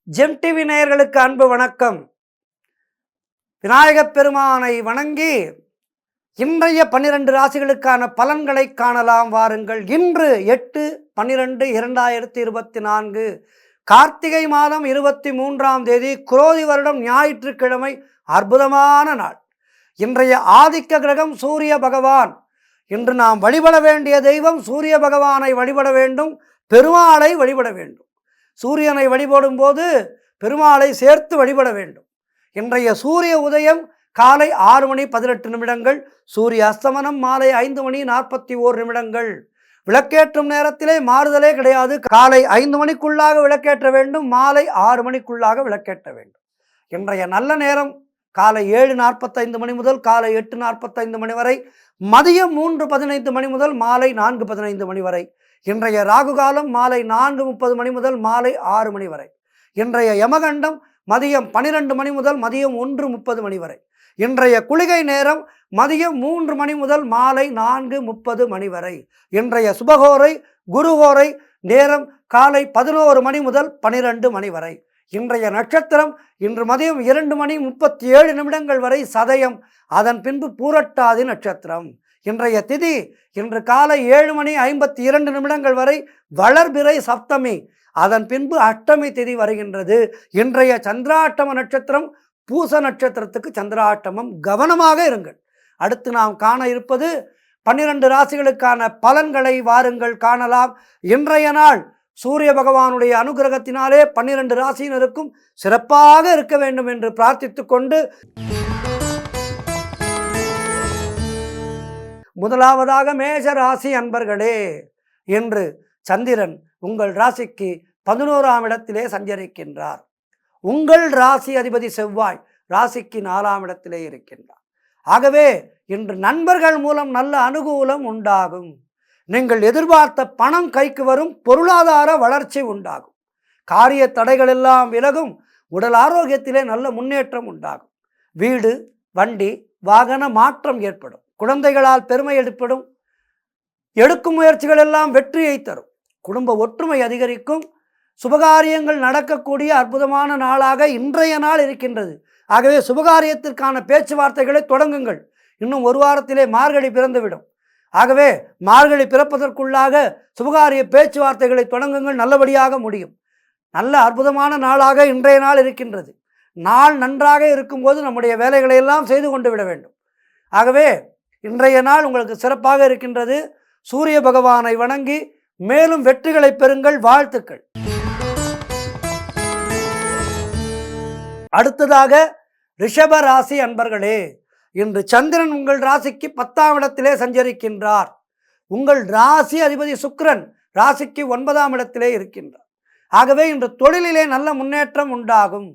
GeM TV நேயர்களுக்கு அன்பு வணக்கம். விநாயகப் பெருமானை வணங்கி இன்றைய 12 ராசிகளுக்கான பலன்களை காணலாம் வாருங்கள். இன்று 8/12/2024 கார்த்திகை மாதம் 23ஆம் தேதி குரோதி வருடம் ஞாயிற்றுக்கிழமை. அற்புதமான நாள். இன்றைய ஆதிக்க கிரகம் சூரிய பகவான். இன்று நாம் வழிபட வேண்டிய தெய்வம் சூரிய பகவானை வழிபட வேண்டும், பெருமாளை வழிபட வேண்டும். சூரியனை வழிபடும் போது பெருமாளை சேர்த்து வழிபட வேண்டும். இன்றைய சூரிய உதயம் காலை 6:18. சூரிய அஸ்தமனம் மாலை 5:41. விளக்கேற்றும் நேரத்திலே மாறுதலே கிடையாது. காலை 5 மணிக்குள்ளாக விளக்கேற்ற வேண்டும், மாலை 6 மணிக்குள்ளாக விளக்கேற்ற வேண்டும். இன்றைய நல்ல நேரம் காலை 7:45 மணி முதல் காலை 8:45 மணி வரை, மதியம் 3:15 மணி முதல் மாலை 4:15 மணி வரை. இன்றைய ராகு காலம் மாலை 4:30 மணி முதல் மாலை 6 மணி வரை. இன்றைய யமகண்டம் மதியம் 12 மணி முதல் மதியம் 1:30 மணி வரை. இன்றைய குளிகை நேரம் மதியம் 3 மணி முதல் மாலை 4:30 மணி வரை. இன்றைய சுபகோரை குருகோரை நேரம் காலை 11 மணி முதல் 12 மணி வரை. இன்றைய நட்சத்திரம் இன்று மதியம் 2:37 வரை சதயம், அதன் பின்பு பூரட்டாதி நட்சத்திரம். இன்றைய திதி இன்று காலை 7:52 வரை வளர்பிறை சப்தமி, அதன் பின்பு அஷ்டமி திதி வருகின்றது. இன்றைய சந்திராஷ்டம நட்சத்திரம் பூச நட்சத்திரத்துக்கு சந்திராஷ்டமம். கவனமாக இருங்கள். அடுத்து நாம் காண இருப்பது 12 ராசிகளுக்கான பலன்களை வாருங்கள் காணலாம். இன்றைய நாள் சூரிய பகவானுடைய அனுகிரகத்தினாலே 12 ராசியினருக்கும் சிறப்பாக இருக்க வேண்டும் என்று பிரார்த்தித்து கொண்டு, முதலாவதாக மேஷ ராசி அன்பர்களே, இன்று சந்திரன் உங்கள் ராசிக்கு 11ஆம் இடத்திலே சஞ்சரிக்கின்றார். உங்கள் ராசி அதிபதி செவ்வாய் ராசிக்கு 4ஆம் இடத்திலே இருக்கின்றார். ஆகவே இன்று நண்பர்கள் மூலம் நல்ல அனுகூலம் உண்டாகும். நீங்கள் எதிர்பார்த்த பணம் கைக்கு வரும், பொருளாதார வளர்ச்சி உண்டாகும், காரிய தடைகள் எல்லாம் விலகும், உடல் ஆரோக்கியத்திலே நல்ல முன்னேற்றம் உண்டாகும். வீடு வண்டி வாகன மாற்றம் ஏற்படும். குழந்தைகளால் பெருமை ஏற்படும். எடுக்கும் முயற்சிகள் எல்லாம் வெற்றியை தரும். குடும்ப ஒற்றுமை அதிகரிக்கும். சுபகாரியங்கள் நடக்கக்கூடிய அற்புதமான நாளாக இன்றைய நாள் இருக்கின்றது. ஆகவே சுபகாரியத்திற்கான பேச்சுவார்த்தைகளை தொடங்குங்கள். இன்னும் ஒரு வாரத்திலே மார்கழி பிறந்துவிடும். ஆகவே மார்கழி பிறப்பதற்குள்ளாக சுபகாரிய பேச்சுவார்த்தைகளை தொடங்குங்கள், நல்லபடியாக முடியும். நல்ல அற்புதமான நாளாக இன்றைய நாள் இருக்கின்றது. நாள் நன்றாக இருக்கும்போது நம்முடைய வேலைகளை எல்லாம் செய்து கொண்டு விட வேண்டும். ஆகவே இன்றைய நாள் உங்களுக்கு சிறப்பாக இருக்கின்றது. சூரிய பகவானை வணங்கி மேலும் வெற்றிகளை பெறுங்கள். வாழ்த்துக்கள். அடுத்ததாக ரிஷப ராசி அன்பர்களே, இன்று சந்திரன் உங்கள் ராசிக்கு 10ஆம் இடத்திலே சஞ்சரிக்கின்றார். உங்கள் ராசி அதிபதி சுக்கிரன் ராசிக்கு 9ஆம் இடத்திலே இருக்கின்றார். ஆகவே இன்று தொழிலிலே நல்ல முன்னேற்றம் உண்டாகும்.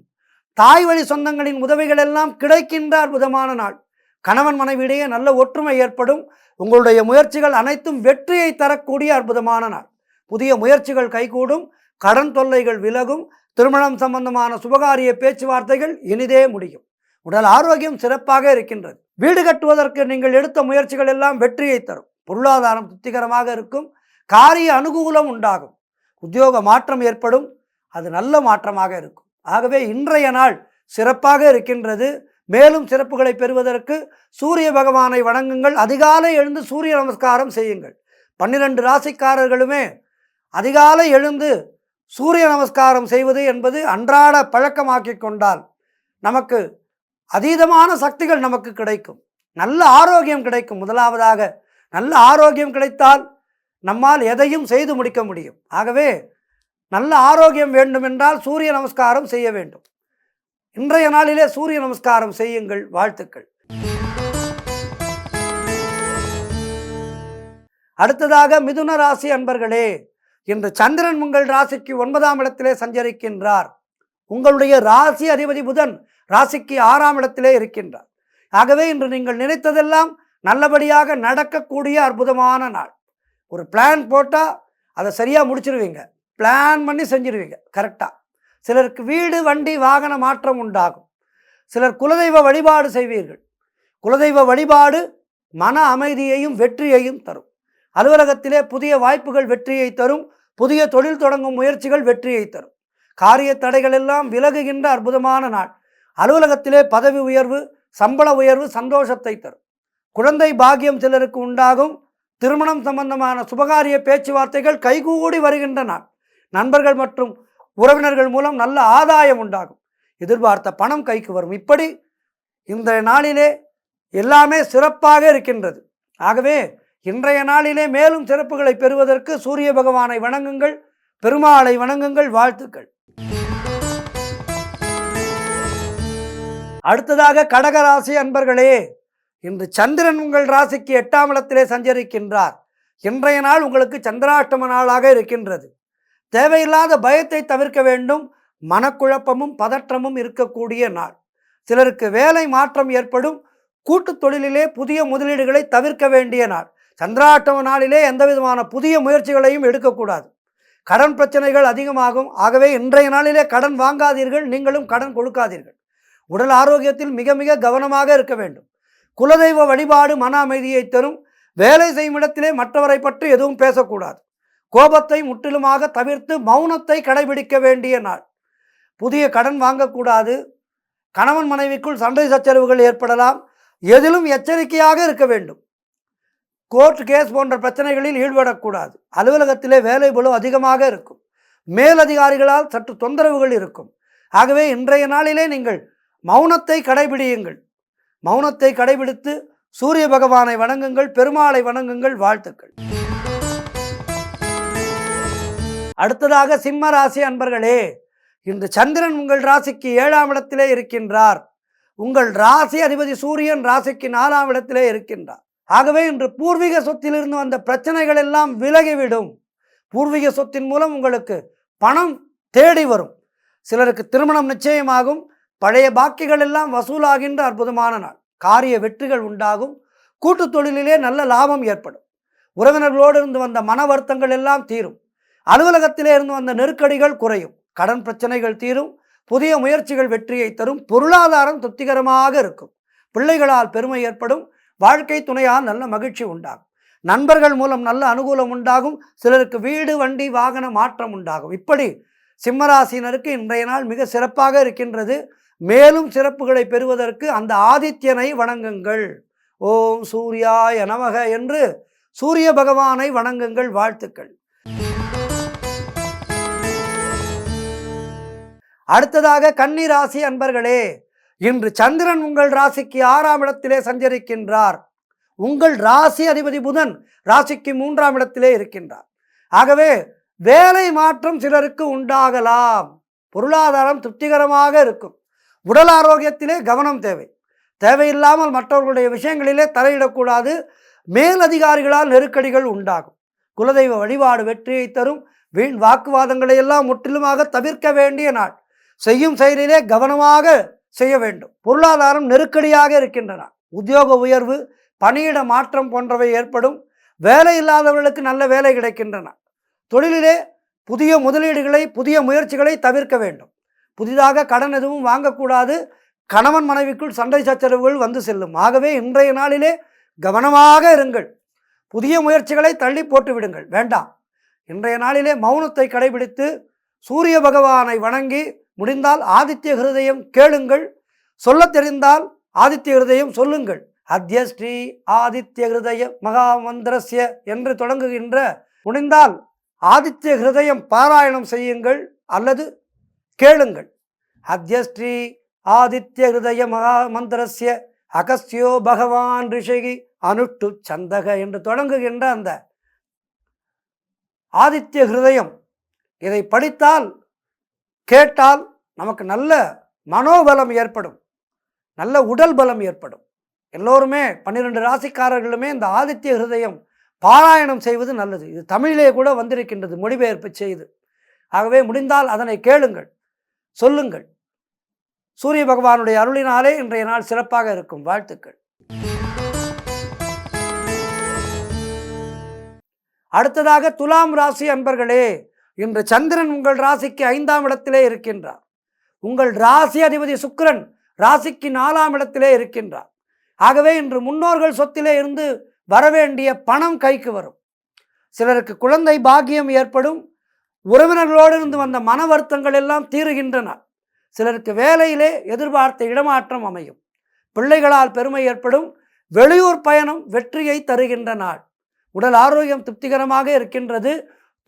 தாய் வழி சொந்தங்களின் உதவிகள் எல்லாம் கிடைக்கின்ற அற்புதமான நாள். கணவன் மனைவியிடையே நல்ல ஒற்றுமை ஏற்படும். உங்களுடைய முயற்சிகள் அனைத்தும் வெற்றியை தரக்கூடிய அற்புதமான நாள். புதிய முயற்சிகள் கைகூடும். கடன் தொல்லைகள் விலகும். திருமணம் சம்பந்தமான சுபகாரிய பேச்சுவார்த்தைகள் இனிதே முடியும். உடல் ஆரோக்கியம் சிறப்பாக இருக்கின்றது. வீடு கட்டுவதற்கு நீங்கள் எடுத்த முயற்சிகள் எல்லாம் வெற்றியை தரும். பொருளாதாரம் திருப்திகரமாக இருக்கும். காரிய அனுகூலம் உண்டாகும். உத்தியோக மாற்றம் ஏற்படும். அது நல்ல மாற்றமாக இருக்கும். ஆகவே இன்றைய நாள் சிறப்பாக இருக்கின்றது. மேலும் சிறப்புகளை பெறுவதற்கு சூரிய பகவானை வணங்குங்கள். அதிகாலை எழுந்து சூரிய நமஸ்காரம் செய்யுங்கள். 12 ராசிக்காரர்களுமே அதிகாலை எழுந்து சூரிய நமஸ்காரம் செய்வது என்பது அன்றாட பழக்கமாக்கி கொண்டால் நமக்கு அதீதமான சக்திகள் நமக்கு கிடைக்கும். நல்ல ஆரோக்கியம் கிடைக்கும். முதலாவதாக நல்ல ஆரோக்கியம் கிடைத்தால் நம்மால் எதையும் செய்து முடிக்க முடியும். ஆகவே நல்ல ஆரோக்கியம் வேண்டுமென்றால் சூரிய நமஸ்காரம் செய்ய வேண்டும். இன்றைய நாளிலே சூரிய நமஸ்காரம் செய்யுங்கள். வாழ்த்துக்கள். அடுத்ததாக மிதுன ராசி அன்பர்களே, இன்று சந்திரன் உங்கள் ராசிக்கு 9ஆம் இடத்திலே சஞ்சரிக்கின்றார். உங்களுடைய ராசி அதிபதி புதன் ராசிக்கு 6ஆம் இடத்திலே இருக்கின்றார். ஆகவே இன்று நீங்கள் நினைத்ததெல்லாம் நல்லபடியாக நடக்கக்கூடிய அற்புதமான நாள். ஒரு பிளான் போட்டால் அதை சரியாக முடிச்சிருவீங்க. பிளான் பண்ணி செஞ்சிருவீங்க கரெக்டாக. சிலருக்கு வீடு வண்டி வாகன மாற்றம் உண்டாகும். சிலர் குலதெய்வ வழிபாடு செய்வீர்கள். குலதெய்வ வழிபாடு மன அமைதியையும் வெற்றியையும் தரும். அலுவலகத்திலே புதிய வாய்ப்புகள் வெற்றியை தரும். புதிய தொழில் தொடங்கும் முயற்சிகள் வெற்றியை தரும். காரிய தடைகள் எல்லாம் விலகுகின்ற அற்புதமான நாள். அலுவலகத்திலே பதவி உயர்வு, சம்பள உயர்வு சந்தோஷத்தை தரும். குழந்தை பாக்கியம் சிலருக்கு உண்டாகும். திருமணம் சம்பந்தமான சுபகாரிய பேச்சுவார்த்தைகள் கைகூடி வருகின்ற நாள். நண்பர்கள் மற்றும் உறவினர்கள் மூலம் நல்ல ஆதாயம் உண்டாகும். எதிர்பார்த்த பணம் கைக்கு வரும். இப்படி இந்த நாளிலே எல்லாமே சிறப்பாக இருக்கின்றது. ஆகவே இன்றைய நாளிலே மேலும் சிறப்புகளை பெறுவதற்கு சூரிய பகவானை வணங்குங்கள், பெருமாளை வணங்குங்கள். வாழ்த்துக்கள். அடுத்ததாக கடகராசி அன்பர்களே, இன்று சந்திரன் உங்கள் ராசிக்கு 8ஆம் இடத்திலே சஞ்சரிக்கின்றார். இன்றைய நாள் உங்களுக்கு சந்திராஷ்டம நாளாக இருக்கின்றது. தேவையில்லாத பயத்தை தவிர்க்க வேண்டும். மனக்குழப்பமும் பதற்றமும் இருக்கக்கூடிய நாள். சிலருக்கு வேலை மாற்றம் ஏற்படும். கூட்டு தொழிலிலே புதிய முதலீடுகளை தவிர்க்க வேண்டிய நாள். சந்திராஷ்டம நாளிலே எந்த விதமான புதிய முயற்சிகளையும் எடுக்கக்கூடாது. கடன் பிரச்சனைகள் அதிகமாகும். ஆகவே இன்றைய நாளிலே கடன் வாங்காதீர்கள், நீங்களும் கடன் கொடுக்காதீர்கள். உடல் ஆரோக்கியத்தில் மிக மிக கவனமாக இருக்க வேண்டும். குலதெய்வ வழிபாடு மன அமைதியை தரும். வேலை செய்யும் இடத்திலே மற்றவரை பற்றி எதுவும் பேசக்கூடாது. கோபத்தை முற்றிலுமாக தவிர்த்து மௌனத்தை கடைபிடிக்க வேண்டிய நாள். புதிய கடன் வாங்கக்கூடாது. கணவன் மனைவிக்குள் சண்டை சச்சரவுகள் ஏற்படலாம். எதிலும் எச்சரிக்கையாக இருக்க வேண்டும். கோர்ட் கேஸ் போன்ற பிரச்சனைகளில் ஈடுபடக்கூடாது. அலுவலகத்திலே வேலை பளு அதிகமாக இருக்கும். மேலதிகாரிகளால் சற்று தொந்தரவுகள் இருக்கும். ஆகவே இன்றைய நாளிலே நீங்கள் மௌனத்தை கடைபிடியுங்கள். மௌனத்தை கடைபிடித்து சூரிய பகவானை வணங்குங்கள், பெருமாளை வணங்குங்கள். வாழ்த்துக்கள். அடுத்ததாக சிம்ம ராசி அன்பர்களே, இன்று சந்திரன் உங்கள் ராசிக்கு 7ஆம் இடத்திலே இருக்கின்றார். உங்கள் ராசி அதிபதி சூரியன் ராசிக்கு 4ஆம் இடத்திலே இருக்கின்றார். ஆகவே இன்று பூர்வீக சொத்திலிருந்து வந்த பிரச்சனைகள் எல்லாம் விலகிவிடும். பூர்வீக சொத்தின் மூலம் உங்களுக்கு பணம் தேடி வரும். சிலருக்கு திருமணம் நிச்சயமாகும். பழைய பாக்கிகள் எல்லாம் வசூலாகின்ற அற்புதமான நாள். காரிய வெற்றிகள் உண்டாகும். கூட்டு தொழிலிலே நல்ல லாபம் ஏற்படும். உறவினர்களோடு இருந்து வந்த மன வருத்தங்கள் எல்லாம் தீரும். அலுவலகத்திலே இருந்து வந்த நெருக்கடிகள் குறையும். கடன் பிரச்சனைகள் தீரும். புதிய முயற்சிகள் வெற்றியை தரும். பொருளாதாரம் திருப்திகரமாக இருக்கும். பிள்ளைகளால் பெருமை ஏற்படும். வாழ்க்கை துணையால் நல்ல மகிழ்ச்சி உண்டாகும். நண்பர்கள் மூலம் நல்ல அனுகூலம் உண்டாகும். சிலருக்கு வீடு வண்டி வாகன மாற்றம் உண்டாகும். இப்படி சிம்மராசினருக்கு இன்றைய நாள் மிக சிறப்பாக இருக்கின்றது. மேலும் சிறப்புகளை பெறுவதற்கு அந்த ஆதித்யனை வணங்குங்கள். ஓம் சூர்யாய நமக என்று சூரிய பகவானை வணங்குங்கள். வாழ்த்துக்கள். அடுத்ததாக கன்னி ராசி அன்பர்களே, இன்று சந்திரன் உங்கள் ராசிக்கு 6ஆம் இடத்திலே சஞ்சரிக்கின்றார். உங்கள் ராசி அதிபதி புதன் ராசிக்கு 3ஆம் இடத்திலே இருக்கின்றார். ஆகவே வேலை மாற்றம் சிலருக்கு உண்டாகலாம். பொருளாதாரம் திருப்திகரமாக இருக்கும். உடல் ஆரோக்கியத்திலே கவனம் தேவை. தேவையில்லாமல் மற்றவர்களுடைய விஷயங்களிலே தலையிடக்கூடாது. மேலதிகாரிகளால் நெருக்கடிகள் உண்டாகும். குலதெய்வ வழிபாடு வெற்றியை தரும். வீண் வாக்குவாதங்களை எல்லாம் முற்றிலுமாக தவிர்க்க வேண்டிய நாள். செய்யும் செயலிலே கவனமாக செய்ய வேண்டும். பொருளாதாரம் நெருக்கடியாக இருக்கின்றன. உத்தியோக உயர்வு, பணியிட மாற்றம் போன்றவை ஏற்படும். வேலை இல்லாதவர்களுக்கு நல்ல வேலை கிடைக்கின்றன. தொழிலிலே புதிய முதலீடுகளை, புதிய முயற்சிகளை தவிர்க்க வேண்டும். புதிதாக கடன் எதுவும் வாங்கக்கூடாது. கணவன் மனைவிக்குள் சண்டை சச்சரவுகள் வந்து செல்லும். ஆகவே இன்றைய நாளிலே கவனமாக இருங்கள். புதிய முயற்சிகளை தள்ளி போட்டு விடுங்கள், வேண்டாம். இன்றைய நாளிலே மௌனத்தை கடைபிடித்து சூரிய பகவானை வணங்கி முடிந்தால் ஆதித்ய ஹிருதயம் கேளுங்கள். சொல்ல தெரிந்தால் ஆதித்ய ஹிருதயம் சொல்லுங்கள். அத்ய ஸ்ரீ ஆதித்ய ஹிருதய மகாமந்திரஸ்ய என்று தொடங்குகின்ற முடிந்தால் ஆதித்ய ஹிருதயம் பாராயணம் செய்யுங்கள் அல்லது கேளுங்கள். அத்ய ஸ்ரீ ஆதித்ய ஹிருதய மகாமந்திரஸ்ய அகஸ்தியோ பகவான் ரிஷிகி அனுஷ்டு சந்தக என்று தொடங்குகின்ற அந்த ஆதித்ய ஹிருதயம், இதை படித்தால் கேட்டால் நமக்கு நல்ல மனோபலம் ஏற்படும், நல்ல உடல் பலம் ஏற்படும். எல்லோருமே 12 ராசிக்காரர்களுமே இந்த ஆதித்ய ஹிருதயம் பாராயணம் செய்வது நல்லது. இது தமிழிலே கூட வந்திருக்கின்றது மொழிபெயர்ப்பு செய்து. ஆகவே முடிந்தால் அதனை கேளுங்கள், சொல்லுங்கள். சூரிய பகவானுடைய அருளினாலே இன்றைய நாள் சிறப்பாக இருக்கும். வாழ்த்துக்கள். அடுத்ததாக துலாம் ராசி அன்பர்களே, இன்று சந்திரன் உங்கள் ராசிக்கு 5ஆம் இடத்திலே இருக்கின்றார். உங்கள் ராசி அதிபதி சுக்கிரன் ராசிக்கு 4ஆம் இடத்திலே இருக்கின்றார். ஆகவே இன்று முன்னோர்கள் சொத்திலே இருந்து வரவேண்டிய பணம் கைக்கு வரும். சிலருக்கு குழந்தை பாக்கியம் ஏற்படும். உறவினர்களோடு இருந்து வந்த மன வருத்தங்கள் எல்லாம் தீருகின்றன. சிலருக்கு வேலையிலே எதிர்பார்த்த இடமாற்றம் அமையும். பிள்ளைகளால் பெருமை ஏற்படும். வெளியூர் பயணம் வெற்றியை தருகின்ற நாள். உடல் ஆரோக்கியம் திருப்திகரமாக இருக்கின்றது.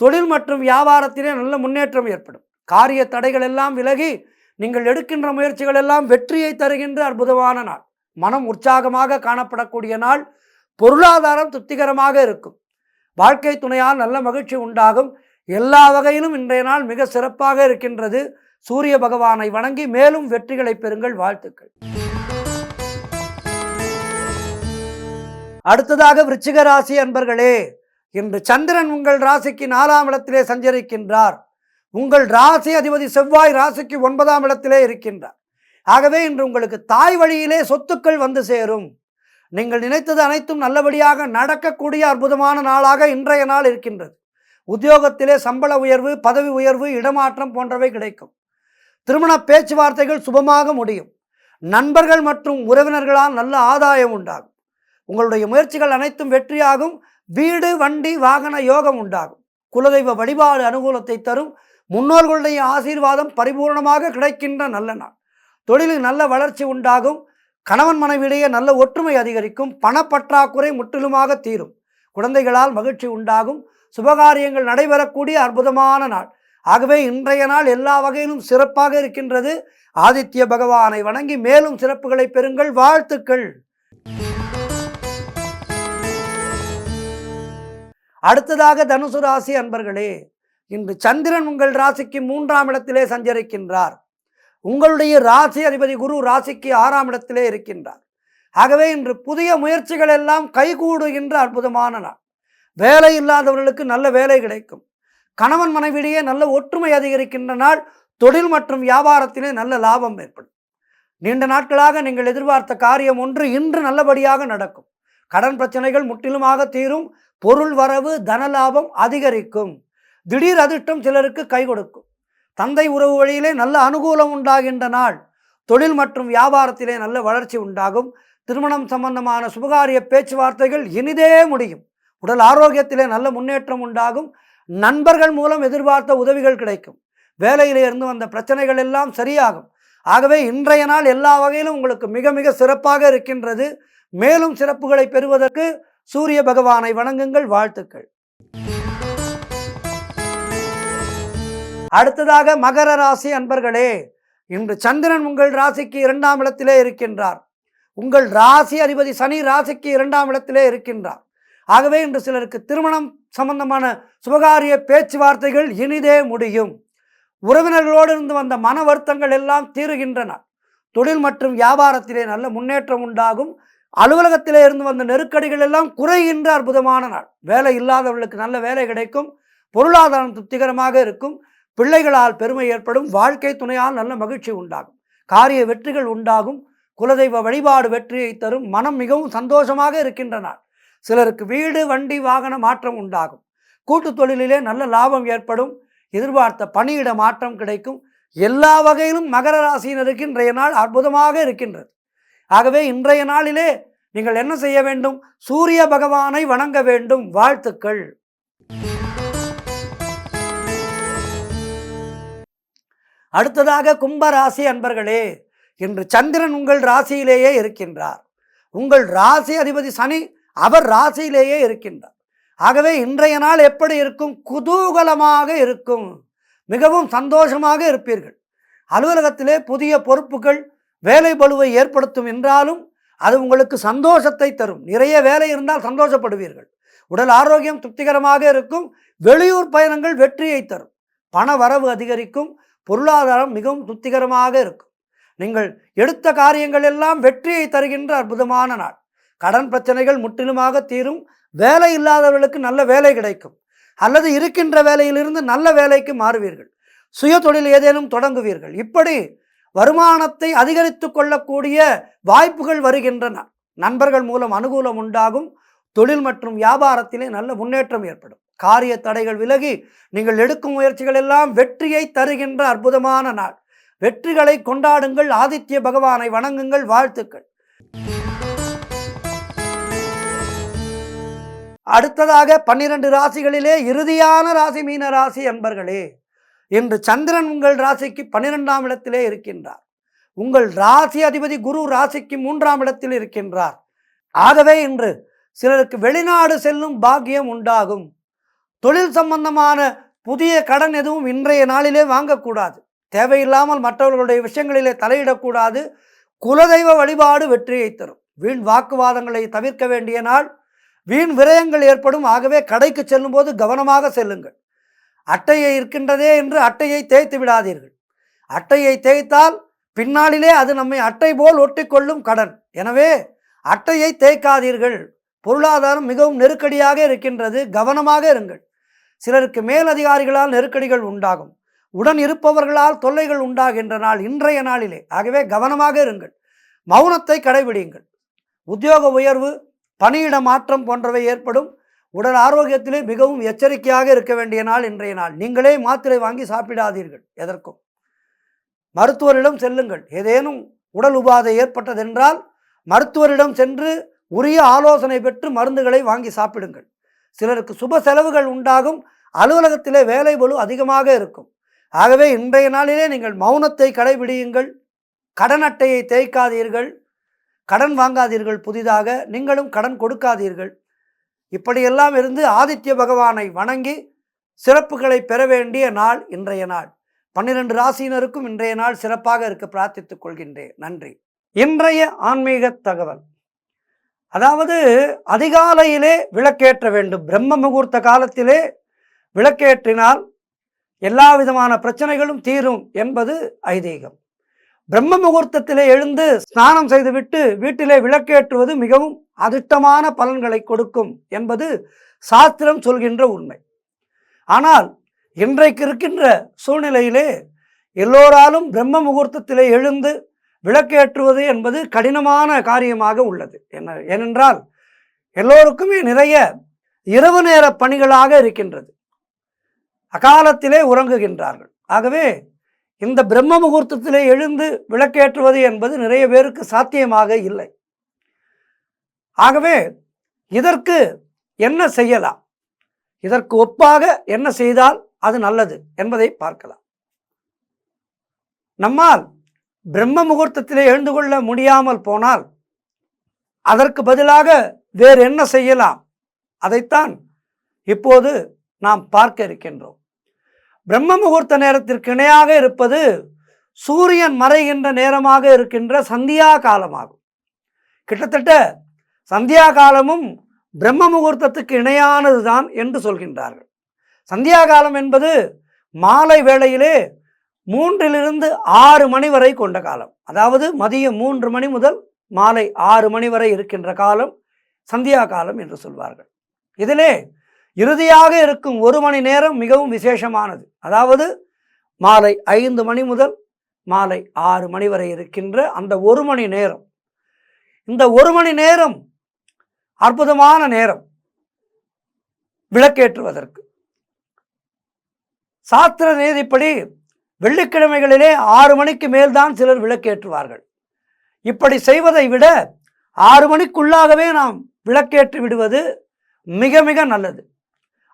தொழில் மற்றும் வியாபாரத்திலே நல்ல முன்னேற்றம் ஏற்படும். காரிய தடைகள் எல்லாம் விலகி நீங்கள் எடுக்கின்ற முயற்சிகள் எல்லாம் வெற்றியை தருகின்ற அற்புதமான நாள். மனம் உற்சாகமாக காணப்படக்கூடிய நாள். பொருளாதாரம் திருப்திகரமாக இருக்கும். வாழ்க்கை துணையால் நல்ல மகிழ்ச்சி உண்டாகும். எல்லா வகையிலும் இன்றைய நாள் மிக சிறப்பாக இருக்கின்றது. சூரிய பகவானை வணங்கி மேலும் வெற்றிகளை பெறுங்கள். வாழ்த்துக்கள். அடுத்ததாக விருச்சிக ராசி அன்பர்களே, இன்று சந்திரன் உங்கள் ராசிக்கு 4ஆம் இடத்திலே சஞ்சரிக்கின்றார். உங்கள் ராசி அதிபதி செவ்வாய் ராசிக்கு 9ஆம் இடத்திலே இருக்கின்றார். ஆகவே இன்று உங்களுக்கு தாய் வழியிலே சொத்துக்கள் வந்து சேரும். நீங்கள் நினைத்தது அனைத்தும் நல்லபடியாக நடக்கக்கூடிய அற்புதமான நாளாக இன்றைய நாள் இருக்கின்றது. உத்தியோகத்திலே சம்பள உயர்வு, பதவி உயர்வு, இடமாற்றம் போன்றவை கிடைக்கும். திருமண பேச்சுவார்த்தைகள் சுபமாக முடியும். நண்பர்கள் மற்றும் உறவினர்களால் நல்ல ஆதாயம் உண்டாகும். உங்களுடைய முயற்சிகள் அனைத்தும் வெற்றியாகும். வீடு, வண்டி, வாகன யோகம் உண்டாகும். குலதெய்வ வழிபாடு அனுகூலத்தை தரும். முன்னோர்களுடைய ஆசீர்வாதம் பரிபூர்ணமாக கிடைக்கின்ற நல்ல நாள். தொழிலில் நல்ல வளர்ச்சி உண்டாகும். கணவன் மனைவியிடையே நல்ல ஒற்றுமை அதிகரிக்கும். பணப்பற்றாக்குறை முற்றிலுமாக தீரும். குழந்தைகளால் மகிழ்ச்சி உண்டாகும். சுபகாரியங்கள் நடைபெறக்கூடிய அற்புதமான நாள். ஆகவே இன்றைய நாள் எல்லா வகையிலும் சிறப்பாக இருக்கின்றது. ஆதித்ய பகவானை வணங்கி மேலும் சிறப்புகளை பெறுங்கள். வாழ்த்துக்கள். அடுத்ததாக தனுசு ராசி அன்பர்களே, இன்று சந்திரன் உங்கள் ராசிக்கு 3ஆம் இடத்திலே சஞ்சரிக்கின்றார். உங்களுடைய ராசி அதிபதி குரு ராசிக்கு 6ஆம் இடத்திலே இருக்கின்றார். ஆகவே இன்று புதிய முயற்சிகள் எல்லாம் கைகூடுகின்ற அற்புதமான நாள். வேலை இல்லாதவர்களுக்கு நல்ல வேலை கிடைக்கும். கணவன் மனைவியிடையே நல்ல ஒற்றுமை அதிகரிக்கின்ற நாள். தொழில் மற்றும் வியாபாரத்திலே நல்ல லாபம் ஏற்படும். நீண்ட நாட்களாக நீங்கள் எதிர்பார்த்த காரியம் ஒன்று இன்று நல்லபடியாக நடக்கும். கடன் பிரச்சனைகள் முற்றிலுமாக தீரும். பொருள் வரவு, தன லாபம் அதிகரிக்கும். திடீர் அதிர்ஷ்டம் சிலருக்கு கை கொடுக்கும். தந்தை உறவு வழியிலே நல்ல அனுகூலம் உண்டாகின்ற நாள். தொழில் மற்றும் வியாபாரத்திலே நல்ல வளர்ச்சி உண்டாகும். திருமணம் சம்பந்தமான சுபகாரிய பேச்சுவார்த்தைகள் இனிதே முடியும். உடல் ஆரோக்கியத்திலே நல்ல முன்னேற்றம் உண்டாகும். நண்பர்கள் மூலம் எதிர்பார்த்த உதவிகள் கிடைக்கும். வேலையிலே இருந்து வந்த பிரச்சனைகள் எல்லாம் சரியாகும். ஆகவே இன்றைய நாள் எல்லா வகையிலும் உங்களுக்கு மிக மிக சிறப்பாக இருக்கின்றது. மேலும் சிறப்புகளை பெறுவதற்கு சூரிய பகவானை வணங்குங்கள். வாழ்த்துக்கள். அடுத்ததாக மகர ராசி அன்பர்களே, இன்று சந்திரன் உங்கள் ராசிக்கு 2ஆம் இடத்திலே இருக்கின்றார். உங்கள் ராசி அதிபதி சனி ராசிக்கு 2ஆம் இடத்திலே இருக்கின்றார். ஆகவே இன்று சிலருக்கு திருமணம் சம்பந்தமான சுபகாரிய பேச்சுவார்த்தைகள் இனிதே முடியும். உறவினர்களோடு இருந்து வந்த மன வருத்தங்கள் எல்லாம் தீருகின்றன. தொழில் மற்றும் வியாபாரத்திலே நல்ல முன்னேற்றம் உண்டாகும். அலுவலகத்திலே இருந்து வந்த நெருக்கடிகள் எல்லாம் குறைகின்ற அற்புதமான நாள். வேலை இல்லாதவர்களுக்கு நல்ல வேலை கிடைக்கும். பொருளாதாரம் திருப்திகரமாக இருக்கும். பிள்ளைகளால் பெருமை ஏற்படும். வாழ்க்கை துணையால் நல்ல மகிழ்ச்சி உண்டாகும். காரிய வெற்றிகள் உண்டாகும். குலதெய்வ வழிபாடு வெற்றியை தரும். மனம் மிகவும் சந்தோஷமாக இருக்கின்ற நாள். சிலருக்கு வீடு, வண்டி, வாகன மாற்றம் உண்டாகும். கூட்டு தொழிலிலே நல்ல லாபம் ஏற்படும். எதிர்பார்த்த பணியிட மாற்றம் கிடைக்கும். எல்லா வகையிலும் மகர ராசியினருக்கு இன்றைய நாள் அற்புதமாக இருக்கின்றது. ஆகவே இன்றைய நாளிலே நீங்கள் என்ன செய்ய வேண்டும்? சூரிய பகவானை வணங்க வேண்டும். வாழ்த்துக்கள். அடுத்ததாக கும்ப ராசி அன்பர்களே, இன்று சந்திரன் உங்கள் ராசியிலேயே இருக்கின்றார். உங்கள் ராசி அதிபதி சனி அவர் ராசியிலேயே இருக்கின்றார். ஆகவே இன்றைய நாள் எப்படி இருக்கும்? குதூகலமாக இருக்கும். மிகவும் சந்தோஷமாக இருப்பீர்கள். அலுவலகத்திலே புதிய பொறுப்புகள் வேலை பளுவை ஏற்படுத்தும் என்றாலும் அது உங்களுக்கு சந்தோஷத்தை தரும். நிறைய வேலை இருந்தால் சந்தோஷப்படுவீர்கள். உடல் ஆரோக்கியம் திருப்திகரமாக இருக்கும். வெளியூர் பயணங்கள் வெற்றியை தரும். பண வரவு அதிகரிக்கும். பொருளாதாரம் மிகவும் திருப்திகரமாக இருக்கும். நீங்கள் எடுத்த காரியங்கள் எல்லாம் வெற்றியை தருகின்ற அற்புதமான நாள். கடன் பிரச்சனைகள் முற்றிலுமாக தீரும். வேலை இல்லாதவர்களுக்கு நல்ல வேலை கிடைக்கும். அல்லது இருக்கின்ற வேலையிலிருந்து நல்ல வேலைக்கு மாறுவீர்கள். சுய தொழில் ஏதேனும் தொடங்குவீர்கள். இப்படி வருமானத்தை அதிகரித்து கொள்ளக்கூடிய வாய்ப்புகள் வருகின்றன. நண்பர்கள் மூலம் அனுகூலம் உண்டாகும். தொழில் மற்றும் வியாபாரத்திலே நல்ல முன்னேற்றம் ஏற்படும். காரிய தடைகள் விலகி நீங்கள் எடுக்கும் முயற்சிகள் எல்லாம் வெற்றியை தருகின்ற அற்புதமான நாள். வெற்றிகளை கொண்டாடுங்கள். ஆதித்ய பகவானை வணங்குங்கள். வாழ்த்துக்கள். அடுத்ததாக 12 ராசிகளிலே இறுதியான ராசி மீன ராசி அன்பர்களே. இன்று சந்திரன் உங்கள் ராசிக்கு 12ஆம் இடத்திலே இருக்கின்றார். உங்கள் ராசி அதிபதி குரு ராசிக்கு 3ஆம் இடத்தில் இருக்கின்றார். ஆகவே இன்று சிலருக்கு வெளிநாடு செல்லும் பாக்கியம் உண்டாகும். தொழில் சம்பந்தமான புதிய கடன் எதுவும் இன்றைய நாளிலே வாங்கக்கூடாது. தேவையில்லாமல் மற்றவர்களுடைய விஷயங்களிலே தலையிடக்கூடாது. குலதெய்வ வழிபாடு வெற்றியை தரும். வீண் வாக்குவாதங்களை தவிர்க்க வேண்டிய நாள். வீண் விரயங்கள் ஏற்படும். ஆகவே கடைக்கு செல்லும் போது கவனமாக செல்லுங்கள். அட்டையை இருக்கின்றதே என்று அட்டையை தேய்த்து விடாதீர்கள். அட்டையை தேய்த்தால் பின்னாளிலே அது நம்மை அட்டை போல் ஒட்டிக்கொள்ளும் கடன். எனவே அட்டையை தேய்க்காதீர்கள். பொருளாதாரம் மிகவும் நெருக்கடியாக இருக்கின்றது. கவனமாக இருங்கள். சிலருக்கு மேலதிகாரிகளால் நெருக்கடிகள் உண்டாகும். உடன் இருப்பவர்களால் தொல்லைகள் உண்டாகின்ற நாள் இன்றைய நாளிலே. ஆகவே கவனமாக இருங்கள். மௌனத்தை கடைபிடியுங்கள். உத்தியோக உயர்வு, பணியிட மாற்றம் போன்றவை ஏற்படும். உடல் ஆரோக்கியத்திலே மிகவும் எச்சரிக்கையாக இருக்க வேண்டிய நாள் இன்றைய நாள். நீங்களே மாத்திரை வாங்கி சாப்பிடாதீர்கள். எதற்கும் மருத்துவரிடம் செல்லுங்கள். ஏதேனும் உடல் உபாதை ஏற்பட்டதென்றால் மருத்துவரிடம் சென்று உரிய ஆலோசனை பெற்று மருந்துகளை வாங்கி சாப்பிடுங்கள். சிலருக்கு சுப செலவுகள் உண்டாகும். அலுவலகத்திலே வேலை பளு அதிகமாக இருக்கும். ஆகவே இன்றைய நாளிலே நீங்கள் மௌனத்தை கடைபிடியுங்கள். கடன் அட்டையை தேய்க்காதீர்கள். கடன் வாங்காதீர்கள். புதிதாக நீங்களும் கடன் கொடுக்காதீர்கள். இப்படியெல்லாம் இருந்து ஆதித்ய பகவானை வணங்கி சிறப்புகளை பெற வேண்டிய நாள் இன்றைய நாள். 12 ராசியினருக்கும் இன்றைய நாள் சிறப்பாக இருக்க பிரார்த்தித்துக் கொள்கின்றேன். நன்றி. இன்றைய ஆன்மீக தகவல், அதாவது அதிகாலையிலே விளக்கேற்ற வேண்டும். பிரம்ம முகூர்த்த காலத்திலே விளக்கேற்றினால் எல்லா விதமான பிரச்சனைகளும் தீரும் என்பது ஐதீகம். பிரம்ம முகூர்த்தத்திலே எழுந்து ஸ்நானம் செய்துவிட்டு வீட்டிலே விளக்கேற்றுவது மிகவும் அதிர்ஷ்டமான பலன்களை கொடுக்கும் என்பது சாஸ்திரம் சொல்கின்ற உண்மை. ஆனால் இன்றைக்கு இருக்கின்ற சூழ்நிலையிலே எல்லோராலும் பிரம்ம முகூர்த்தத்திலே எழுந்து விளக்கேற்றுவது என்பது கடினமான காரியமாக உள்ளது. ஏனென்றால் எல்லோருக்குமே நிறைய இரவு நேர பணிகளாக இருக்கின்றது. அகாலத்திலே உறங்குகின்றார்கள். ஆகவே இந்த பிரம்ம முகூர்த்தத்திலே எழுந்து விளக்கேற்றுவது என்பது நிறைய பேருக்கு சாத்தியமாக இல்லை. ஆகவே இதற்கு என்ன செய்யலாம், இதற்கு ஒப்பாக என்ன செய்தால் அது நல்லது என்பதை பார்க்கலாம். நம்மால் பிரம்ம முகூர்த்தத்திலே எழுந்து கொள்ள முடியாமல் போனால் அதற்கு பதிலாக வேறு என்ன செய்யலாம், அதைத்தான் இப்போது நாம் பார்க்க இருக்கின்றோம். பிரம்ம முகூர்த்த நேரத்திற்கு இணையாக இருப்பது சூரியன் மறைகின்ற நேரமாக இருக்கின்ற சந்தியா காலமாகும். கிட்டத்தட்ட சந்தியா காலமும் பிரம்ம முகூர்த்தத்துக்கு இணையானது தான் என்று சொல்கின்றார்கள். சந்தியா காலம் என்பது மாலை வேளையிலே 3 to 6 மணி வரை கொண்ட காலம். அதாவது மதியம் 3 மணி முதல் மாலை 6 மணி வரை இருக்கின்ற காலம் சந்தியா காலம் என்று சொல்வார்கள். இதிலே இறுதியாக இருக்கும் 1 மணி நேரம் மிகவும் விசேஷமானது. அதாவது மாலை 5 மணி முதல் மாலை 6 மணி வரை இருக்கின்ற அந்த 1 மணி நேரம், இந்த 1 மணி நேரம் அற்புதமான நேரம் விளக்கேற்றுவதற்கு. சாஸ்திர நீதிப்படி வெள்ளிக்கிழமைகளிலே 6 மணிக்கு மேல்தான் சிலர் விளக்கேற்றுவார்கள். இப்படி செய்வதை விட 6 மணிக்குள்ளாகவே நாம் விளக்கேற்றி விடுவது மிக மிக நல்லது.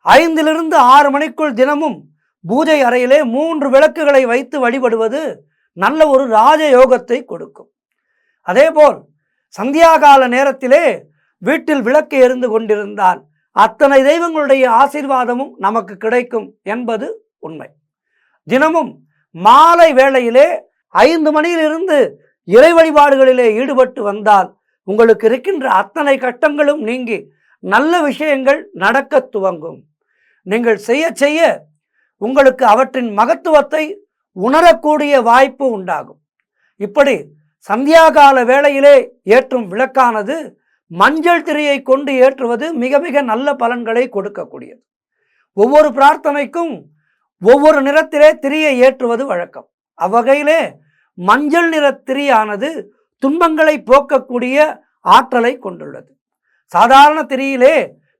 5 to 6 மணிக்குள் தினமும் பூஜை அறையிலே 3 விளக்குகளை வைத்து வழிபடுவது நல்ல ஒரு ராஜயோகத்தை கொடுக்கும். அதேபோல் சந்தியாகால நேரத்திலே வீட்டில் விளக்கு எரிந்து கொண்டிருந்தால் அத்தனை தெய்வங்களுடைய ஆசீர்வாதமும் நமக்கு கிடைக்கும் என்பது உண்மை. தினமும் மாலை வேளையிலே 5 மணியிலிருந்து இறை வழிபாடுகளிலே ஈடுபட்டு வந்தால் உங்களுக்கு இருக்கின்ற அத்தனை கட்டங்களும் நீங்கி நல்ல விஷயங்கள் நடக்க துவங்கும். நீங்கள் செய்ய செய்ய உங்களுக்கு அவற்றின் மகத்துவத்தை உணரக்கூடிய வாய்ப்பு உண்டாகும். இப்படி சந்தியாகால வேளையிலே ஏற்றும் விளக்கானது மஞ்சள் திரியை கொண்டு ஏற்றுவது மிக மிக நல்ல பலன்களை கொடுக்கக்கூடியது. ஒவ்வொரு பிரார்த்தனைக்கும் ஒவ்வொரு நிறத்திலே திரியை ஏற்றுவது வழக்கம். அவ்வகையிலே மஞ்சள் நிற திரியானது துன்பங்களை போக்கக்கூடிய ஆற்றலை கொண்டுள்ளது. சாதாரண திரியிலே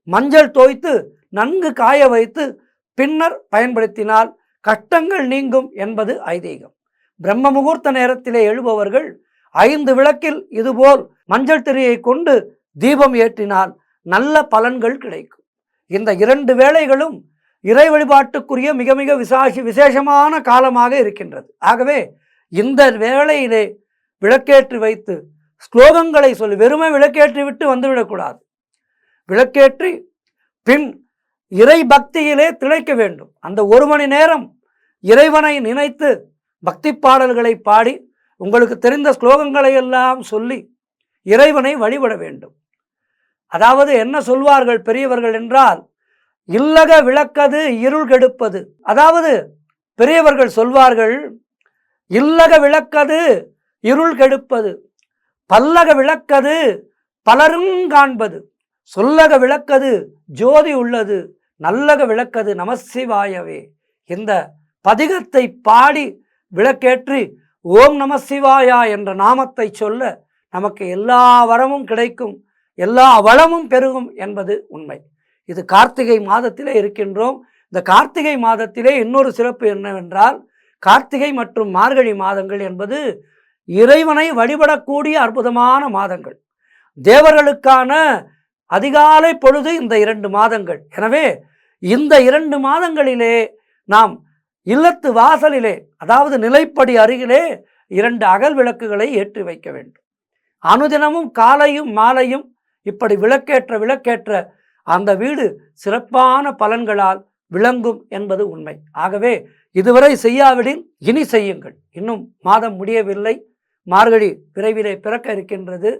மஞ்சள் தோய்த்து நன்கு காய வைத்து பின்னர் பயன்படுத்தினால் கஷ்டங்கள் நீங்கும் என்பது ஐதீகம். பிரம்ம முகூர்த்த நேரத்திலே எழுபவர்கள் 5 விளக்கில் இதுபோல் மஞ்சள் திரியை கொண்டு தீபம் ஏற்றினால் நல்ல பலன்கள் கிடைக்கும். இந்த 2 வேளைகளும் இறை வழிபாட்டுக்குரிய மிக மிக விசேஷமான காலமாக இருக்கின்றது. ஆகவே இந்த வேளையிலே விளக்கேற்றி வைத்து ஸ்லோகங்களை சொல்லி வெறுமை விளக்கேற்றி விட்டு வந்துவிடக்கூடாது. விளக்கேற்றி பின் இறை பக்தியிலே திளைக்க வேண்டும். அந்த 1 மணி நேரம் இறைவனை நினைத்து பக்தி பாடல்களை பாடி உங்களுக்கு தெரிந்த ஸ்லோகங்களை எல்லாம் சொல்லி இறைவனை வழிபட வேண்டும். அதாவது என்ன சொல்வார்கள் பெரியவர்கள் என்றால், இல்லக விளக்கது இருள் கெடுப்பது. அதாவது பெரியவர்கள் சொல்வார்கள், இல்லக விளக்கது இருள் கெடுப்பது, பல்லக விளக்கது பலரும் காண்பது, சொல்லக விளக்கது ஜோதி உள்ளது, நல்லக விளக்கது நமசிவாயவே. இந்த பதிகத்தை பாடி விளக்கேற்றி ஓம் நமசிவாயா என்ற நாமத்தை சொல்ல நமக்கு எல்லா வரமும் கிடைக்கும், எல்லா வளமும் பெருகும் என்பது உண்மை. இது கார்த்திகை மாதத்திலே இருக்கின்றோம். இந்த கார்த்திகை மாதத்திலே இன்னொரு சிறப்பு என்னவென்றால், கார்த்திகை மற்றும் மார்கழி மாதங்கள் என்பது இறைவனை வழிபடக்கூடிய அற்புதமான மாதங்கள். தேவர்களுக்கான அதிகாலை பொழுது இந்த 2 மாதங்கள். எனவே இந்த 2 மாதங்களிலே நாம் இல்லத்து வாசலிலே, அதாவது நிலைப்படி அருகிலே 2 அகல் விளக்குகளை ஏற்றி வைக்க வேண்டும். அனுதினமும் காலையும் மாலையும் இப்படி விளக்கேற்ற அந்த வீடு சிறப்பான பலன்களால் விளங்கும் என்பது உண்மை. ஆகவே இதுவரை செய்யாவிடின் இனி செய்யுங்கள். இன்னும் மாதம் முடியவில்லை. மார்கழி விரைவிலே பிறக்க இருக்கின்றது.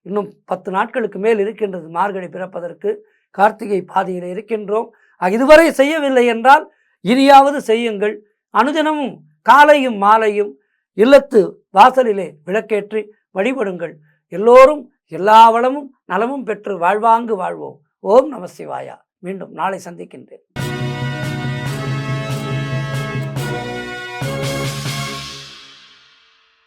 இன்னும் 10 நாட்களுக்கு மேல் இருக்கின்றது மார்கழி பிறப்பதற்கு. கார்த்திகை பாதியில் இருக்கின்றோம். இதுவரை செய்யவில்லை என்றால் இனியாவது செய்யுங்கள். அனுதினமும் காலையும் மாலையும் இல்லத்து வாசலிலே விளக்கேற்றி வழிபடுங்கள். எல்லோரும் எல்லா வளமும் நலமும் பெற்று வாழ்வாங்கு வாழ்வோம். ஓம் நமசிவாயா. மீண்டும் நாளை சந்திக்கின்றேன்.